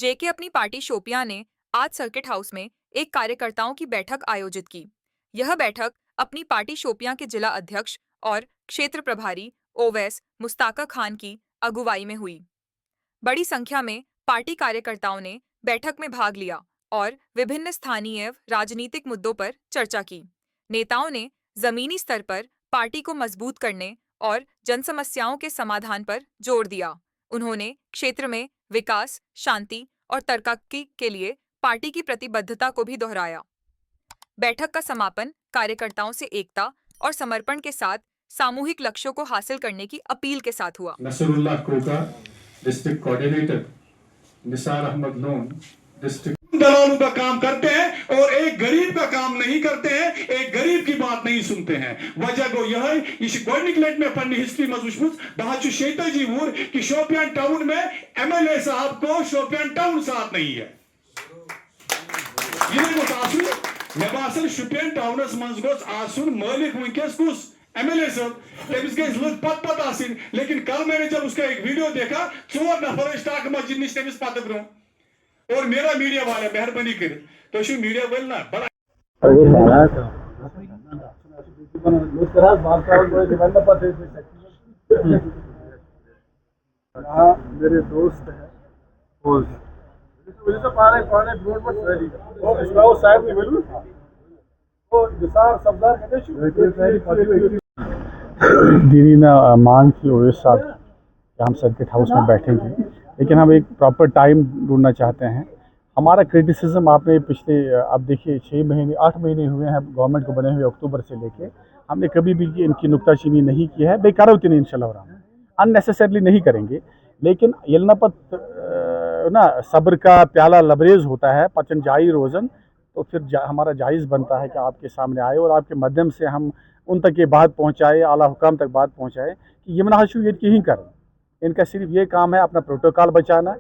जेके अपनी पार्टी शोपियां ने आज सर्किट हाउस में एक कार्यकर्ताओं की बैठक आयोजित की। यह बैठक अपनी पार्टी शोपियां के जिला अध्यक्ष और क्षेत्र प्रभारी ओवैस मुस्ताका खान की अगुवाई में हुई। बड़ी संख्या में पार्टी कार्यकर्ताओं ने बैठक में भाग लिया और विभिन्न स्थानीय एवं राजनीतिक मुद्दों पर चर्चा की। नेताओं ने जमीनी स्तर पर पार्टी को मजबूत करने और जनसमस्याओं के समाधान पर जोर दिया। उन्होंने क्षेत्र में विकास, शांति और तरक्की के लिए पार्टी की प्रतिबद्धता को भी दोहराया। बैठक का समापन कार्यकर्ताओं से एकता और समर्पण के साथ सामूहिक लक्ष्यों को हासिल करने की अपील के साथ हुआ। Nasrullah Koka, district coordinator, Nisar Ahmad Lone, district दलालों का काम करते हैं और एक गरीब का काम नहीं करते हैं, एक गरीब की बात नहीं सुनते हैं। वजह गो यह है, इस गोल्डनिकलेट में पढ़नी हिस्ट्री मजबूत बहाचु शेता जी वूर कि शोपियान टाउन में एमएलए साहब को शोपियान टाउन साथ नहीं है। ये को आसुन मैं बासन शोपियान टाउनस मंज गोस आसुन मालिक वंकस कुस एमएलए साहब तमिस गई लुक पत आसिन, लेकिन कल मैंने जब उसका एक वीडियो देखा 4 नफर स्टाक मस्जिद निश तमिस पत ब्रो और मेरा मीडिया वाला मेहरबानी कर तो शु मीडिया वाल ना बड़ा मेरे दोस्त हैं दीदी ना मांग की और साथ कि हम सर्किट हाउस में बैठेंगे, लेकिन हम एक प्रॉपर टाइम ढूंढना चाहते हैं। हमारा क्रिटिसिज्म आपने पिछले आप देखिए 6 महीने 8 महीने हुए हैं गवर्नमेंट को बने हुए, अक्टूबर से लेके हमने कभी भी इनकी नुक्ताचीनी नहीं की है। बेकार होती नहीं इंशाल्लाह, अननेसेसरली नहीं करेंगे, लेकिन यलनापत ना सब्र का प्याला लबरेज होता है पचन जाई रोज़न, तो फिर हमारा जायज़ बनता है कि आपके सामने आए और आपके माध्यम से हम उन तक ये बात पहुँचाए, आला हुकाम तक बात पहुँचाए कि यमना हशू ये ही करें। इनका सिर्फ ये काम है अपना प्रोटोकॉल बचाना,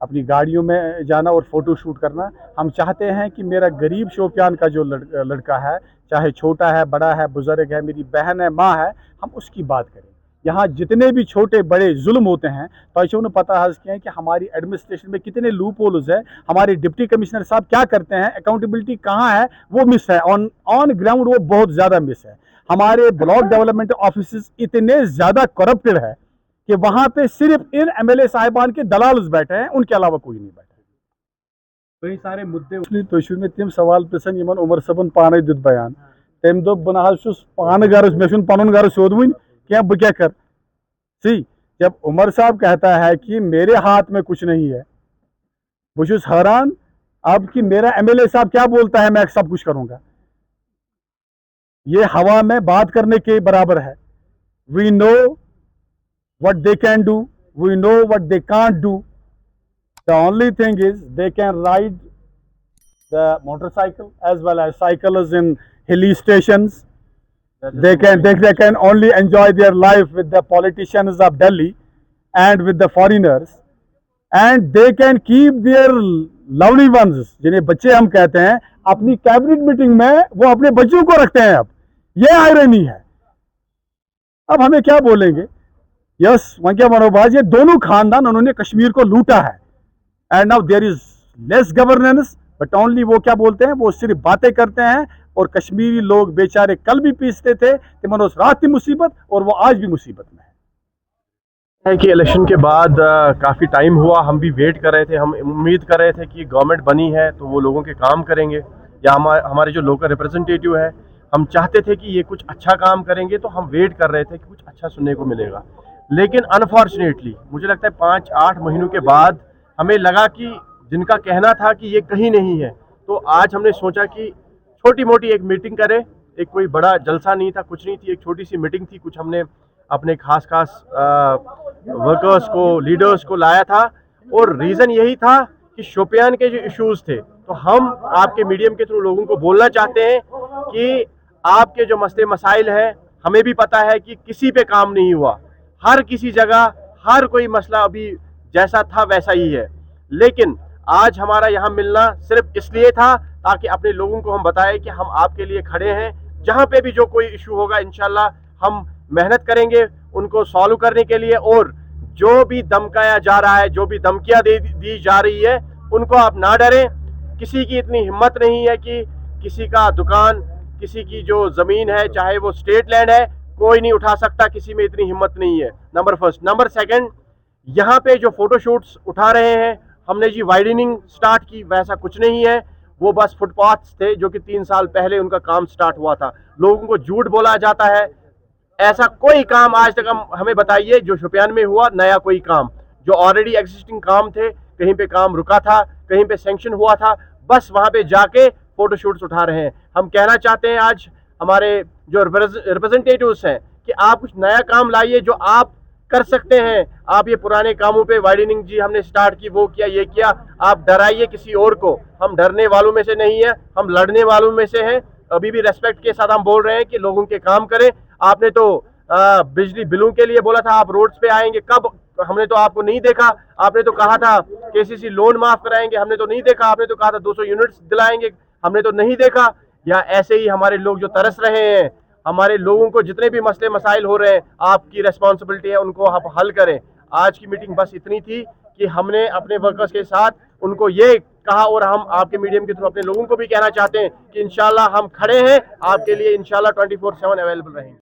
अपनी गाड़ियों में जाना और फ़ोटो शूट करना। हम चाहते हैं कि मेरा गरीब शोपियान का जो लड़का है, चाहे छोटा है, बड़ा है, बुज़ुर्ग है, मेरी बहन है, माँ है, हम उसकी बात करें। यहाँ जितने भी छोटे बड़े जुल्म होते हैं तो उन्हें पता है कि हमारी एडमिनिस्ट्रेशन में कितने लूप होल्स है, हमारे डिप्टी कमिश्नर साहब क्या करते हैं, अकाउंटेबिलिटी कहाँ है, वो मिस है। ऑन ग्राउंड वो बहुत ज़्यादा मिस है। हमारे ब्लॉक डेवलपमेंट ऑफिस इतने ज़्यादा करप्टेड है कि वहाँ पे सिर्फ इन एमएलए साहिबान के दलाल बैठे हैं, उनके अलावा कोई नहीं बैठे। कई सारे मुद्दे तो में तम सवाल पृछन यमन उमर सबन पाने दुत बयान तम दो बह पान घर मे पन घर सोद वन क्या बह क्या कर सी। जब उमर साहब कहता है कि मेरे हाथ में कुछ नहीं है, बुझुस हैरान अब कि मेरा एमएलए साहब क्या बोलता है मैं सब कुछ करूंगा। ये हवा में बात करने के बराबर है। We know what they can do, we know what they can't do. The only thing is they can ride the motorcycle as well as cycles in hilly stations. They can only enjoy their life with the politicians of Delhi and with the foreigners, and they can keep their lovely ones जिन्हें बच्चे हम कहते हैं अपनी cabinet meeting में वो अपने बच्चों को रखते हैं। अब ये आयरनी है। अब हमें क्या बोलेंगे? यस वहाँ क्या मनोबाज, ये दोनों खानदान उन्होंने कश्मीर को लूटा है and now there is less governance, but only वो क्या बोलते हैं, वो सिर्फ बातें करते हैं। और कश्मीरी लोग बेचारे कल भी पीसते थे कि मनोज रात की मुसीबत और वो आज भी मुसीबत में है कि इलेक्शन के बाद काफ़ी टाइम हुआ, हम भी वेट कर रहे थे, हम उम्मीद कर रहे थे कि गवर्नमेंट बनी है तो वो लोगों के काम करेंगे, या हमारे जो लोकल रिप्रेजेंटेटिव है हम चाहते थे कि ये कुछ अच्छा काम करेंगे, तो हम वेट कर रहे थे कि कुछ अच्छा सुनने को मिलेगा। लेकिन अनफॉर्चुनेटली मुझे लगता है 5-8 महीनों के बाद हमें लगा कि जिनका कहना था कि ये कहीं नहीं है, तो आज हमने सोचा कि छोटी मोटी एक मीटिंग करें। एक कोई बड़ा जलसा नहीं था, कुछ नहीं थी, एक छोटी सी मीटिंग थी। कुछ हमने अपने खास वर्कर्स को, लीडर्स को लाया था और रीज़न यही था कि शोपियान के जो इश्यूज़ थे, तो हम आपके मीडियम के थ्रू लोगों को बोलना चाहते हैं कि आपके जो मसले मसाइल हैं, हमें भी पता है कि किसी पे काम नहीं हुआ, हर किसी जगह हर कोई मसला अभी जैसा था वैसा ही है। लेकिन आज हमारा यहाँ मिलना सिर्फ इसलिए था ताकि अपने लोगों को हम बताएं कि हम आपके लिए खड़े हैं। जहाँ पे भी जो कोई इशू होगा इंशाल्लाह हम मेहनत करेंगे उनको सॉल्व करने के लिए, और जो भी धमकाया जा रहा है, जो भी धमकियाँ दी जा रही है, उनको आप ना डरें। किसी की इतनी हिम्मत नहीं है कि किसी का दुकान, किसी की जो ज़मीन है, चाहे वो स्टेट लैंड है, कोई नहीं उठा सकता, किसी में इतनी हिम्मत नहीं है। Number first. नंबर सेकंड, यहाँ पे जो फोटोशूट्स उठा रहे हैं, हमने जी वाइडनिंग स्टार्ट की, वैसा कुछ नहीं है। वो बस फुटपाथ्स थे जो कि 3 साल पहले उनका काम स्टार्ट हुआ था। लोगों को झूठ बोला जाता है। ऐसा कोई काम आज तक हमें बताइए जो शोपियान में हुआ, नया कोई काम। जो ऑलरेडी एग्जिस्टिंग काम थे, कहीं पे काम रुका था, कहीं पे सैंक्शन हुआ था, बस वहां पे जाके फोटोशूट्स उठा रहे हैं। हम कहना चाहते हैं आज हमारे जो रिप्रेजेंटेटिव्स हैं कि आप कुछ नया काम लाइए जो आप कर सकते हैं। आप ये पुराने कामों पे वाइडनिंग जी हमने स्टार्ट की, वो किया, ये किया, आप डराइए किसी और को। हम डरने वालों में से नहीं है, हम लड़ने वालों में से हैं। अभी भी रेस्पेक्ट के साथ हम बोल रहे हैं कि लोगों के काम करें। आपने तो बिजली बिलों के लिए बोला था आप रोड्स पे आएंगे, कब? हमने तो आपको नहीं देखा। आपने तो कहा था केसीसी लोन माफ कराएंगे, हमने तो नहीं देखा। आपने तो कहा था 200 यूनिट्स दिलाएंगे, हमने तो नहीं देखा। या ऐसे ही हमारे लोग जो तरस रहे हैं, हमारे लोगों को जितने भी मसले मसाइल हो रहे हैं, आपकी रेस्पॉन्सिबिलिटी है उनको आप हल करें। आज की मीटिंग बस इतनी थी कि हमने अपने वर्कर्स के साथ उनको ये कहा, और हम आपके मीडियम के थ्रू अपने लोगों को भी कहना चाहते हैं कि इंशाल्लाह हम खड़े हैं आपके लिए, इंशाल्लाह 24/7 अवेलेबल रहेंगे।